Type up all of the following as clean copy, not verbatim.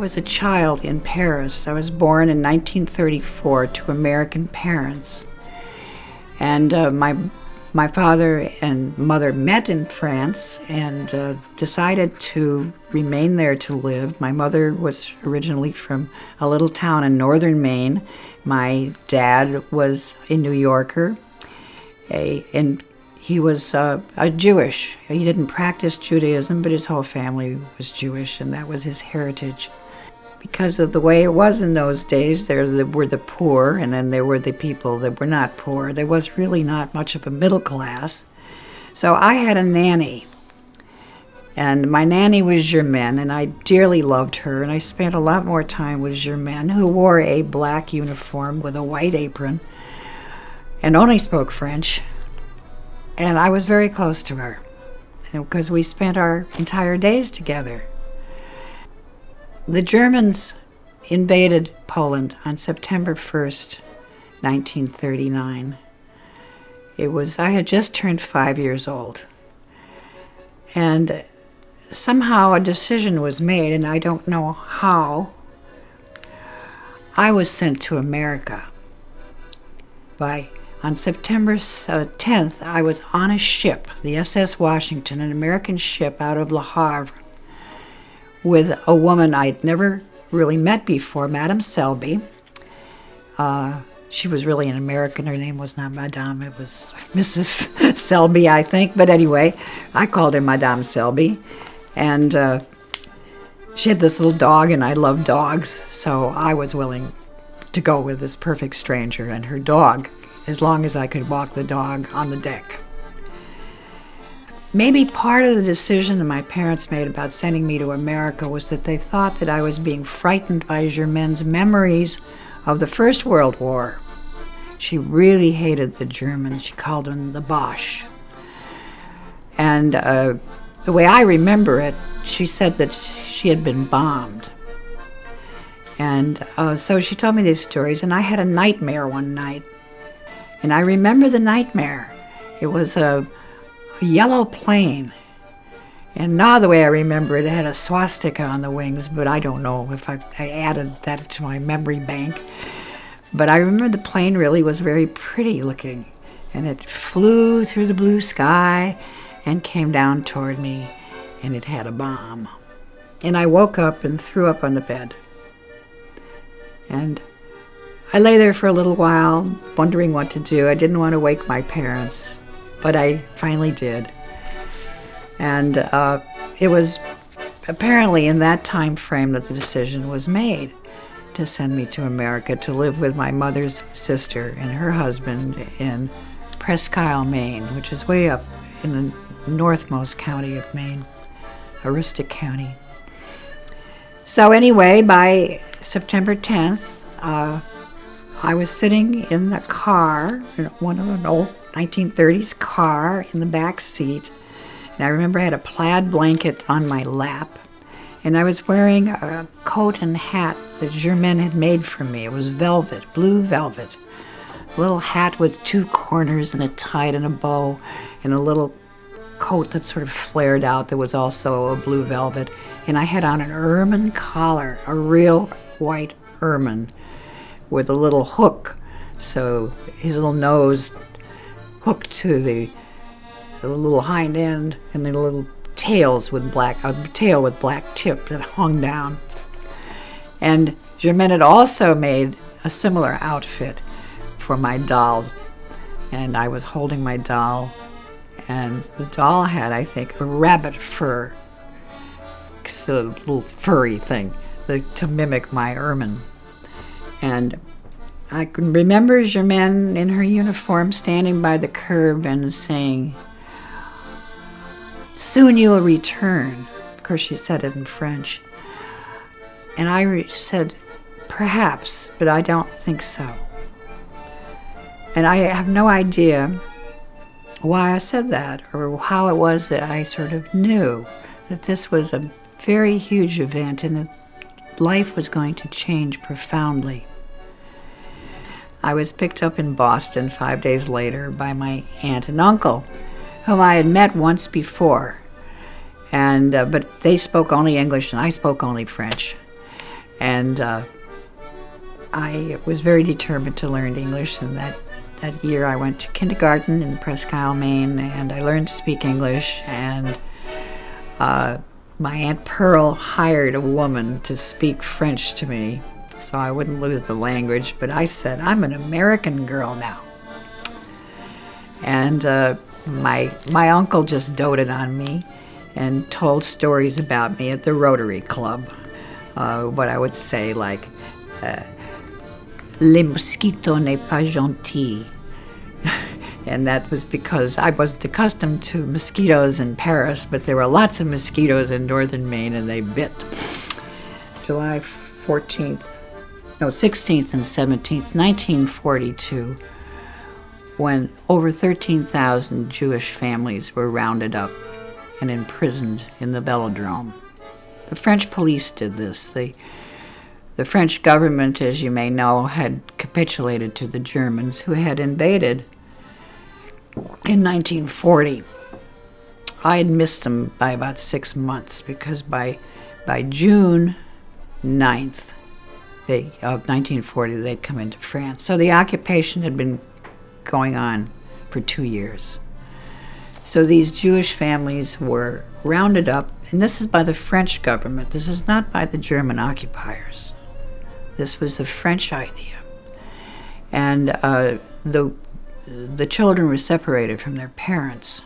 was a child in Paris. I was born in 1934 to American parents. And my father and mother met in France and decided to remain there to live. My mother was originally from a little town in northern Maine. My dad was a New Yorker, and he was a Jewish. He didn't practice Judaism, but his whole family was Jewish, and that was his heritage. Because of the way it was in those days, there were the poor, and then there were the people that were not poor. There was really not much of a middle class. So I had a nanny, and my nanny was Germaine, and I dearly loved her, and I spent a lot more time with Germaine, who wore a black uniform with a white apron and only spoke French. And I was very close to her, because we spent our entire days together. The Germans invaded Poland on September 1st, 1939. I had just turned 5 years old. And somehow a decision was made, and I don't know how. I was sent to America. On September 10th, I was on a ship, the SS Washington, an American ship out of Le Havre, with a woman I'd never really met before, Madame Selby. She was really an American. Her name was not Madame, it was Mrs. Selby, I think. But anyway, I called her Madame Selby. And she had this little dog, and I love dogs, so I was willing to go with this perfect stranger and her dog, as long as I could walk the dog on the deck. Maybe part of the decision that my parents made about sending me to America was that they thought that I was being frightened by Germaine's memories of the First World War. She really hated the Germans. She called them the Boche. And the way I remember it, she said that she had been bombed. And so she told me these stories, and I had a nightmare one night. And I remember the nightmare. It was a yellow plane. And now the way I remember it, it had a swastika on the wings, but I don't know if I added that to my memory bank. But I remember the plane really was very pretty looking, and it flew through the blue sky and came down toward me, and it had a bomb. And I woke up and threw up on the bed. And I lay there for a little while, wondering what to do. I didn't want to wake my parents, but I finally did. And it was apparently in that time frame that the decision was made to send me to America to live with my mother's sister and her husband in Presque Isle, Maine, which is way up in the northmost county of Maine, Aroostook County. So anyway, by September 10th, I was sitting in the car, one of an old 1930s car, in the back seat. And I remember I had a plaid blanket on my lap, and I was wearing a coat and hat that Germaine had made for me. It was velvet, blue velvet. A little hat with two corners and it tied in a bow, and a little coat that sort of flared out that was also a blue velvet. And I had on an ermine collar, a real white ermine, with a little hook, so his little nose hooked to the little hind end, and the little tails with a tail with black tip that hung down. And Germaine had also made a similar outfit for my doll, and I was holding my doll, and the doll had, I think, a rabbit fur, it's a little furry thing to mimic my ermine. And I can remember Germaine in her uniform standing by the curb and saying, "Soon you'll return." Of course, she said it in French. And I said, "Perhaps, but I don't think so." And I have no idea why I said that, or how it was that I sort of knew that this was a very huge event and that life was going to change profoundly. I was picked up in Boston 5 days later by my aunt and uncle, whom I had met once before, but they spoke only English and I spoke only French. And I was very determined to learn English, and that year I went to kindergarten in Presque Isle, Maine, and I learned to speak English, and my Aunt Pearl hired a woman to speak French to me so I wouldn't lose the language, but I said, I'm an American girl now. And my uncle just doted on me and told stories about me at the Rotary Club. What I would say, like, "Les mosquitos n'est pas gentil." And that was because I wasn't accustomed to mosquitoes in Paris, but there were lots of mosquitoes in northern Maine, and they bit. July 16th and 17th, 1942, when over 13,000 Jewish families were rounded up and imprisoned in the Velodrome. The French police did this. The French government, as you may know, had capitulated to the Germans, who had invaded in 1940. I had missed them by about 6 months, because by June 9th of 1940, they'd come into France. So the occupation had been going on for 2 years. So these Jewish families were rounded up, and this is by the French government. This is not by the German occupiers. This was a French idea. And the children were separated from their parents,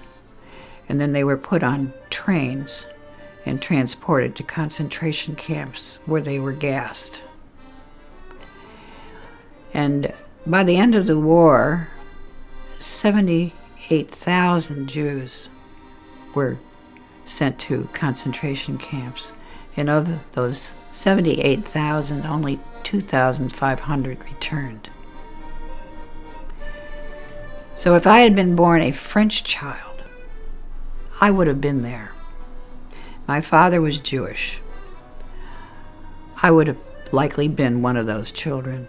and then they were put on trains and transported to concentration camps where they were gassed. And by the end of the war, 78,000 Jews were sent to concentration camps. And of those 78,000, only 2,500 returned. So if I had been born a French child, I would have been there. My father was Jewish. I would have likely been one of those children.